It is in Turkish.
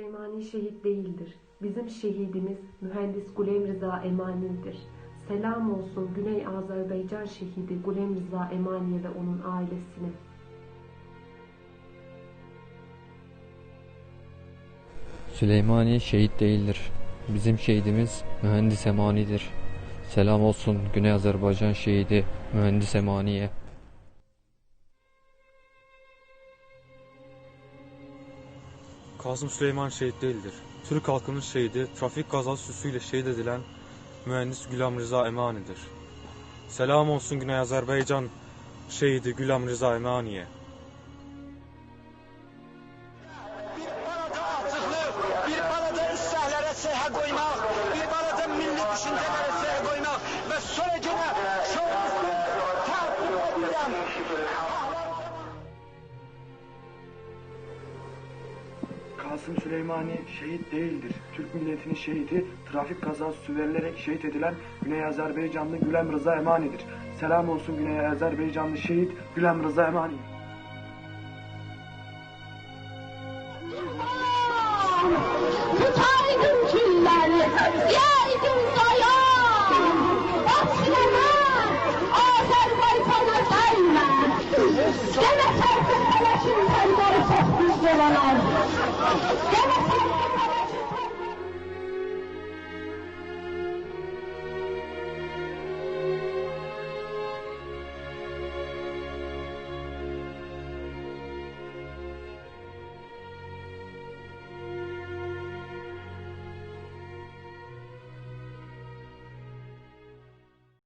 Süleymani şehit değildir. Bizim şehidimiz mühendis Gulem Rıza Emani'dir. Selam olsun Güney Azerbaycan şehidi Gulem Rıza Emani'ye ve onun ailesine. Süleymani şehit değildir. Bizim şehidimiz mühendis Emani'dir. Selam olsun Güney Azerbaycan şehidi mühendis Emani'ye. Kasım Süleyman şehit değildir. Türk halkının şehidi, trafik kazası süsüyle şehit edilen mühendis Gülam Rıza Emani'dir. Selam olsun Güney Azerbaycan şehidi Gülam Rıza Emani'ye. Bir parada İsrail'lere seha koymak, bir parada milli düşüncelere seha koymak ve sonucuna şovlasın, takip edilen. Kasım Süleymani şehit değildir. Türk milletinin şehidi, trafik kazası verilerek şehit edilen Güney Azerbaycanlı Gülem Rıza Emani'dir. Selam olsun Güney Azerbaycanlı şehit Gülem Rıza Emani. Tutaydın külleri, yeydin dayan. Aslına Azerbaycan'a değme. Demek artık savaşın senden çok güzel olan. Demek artık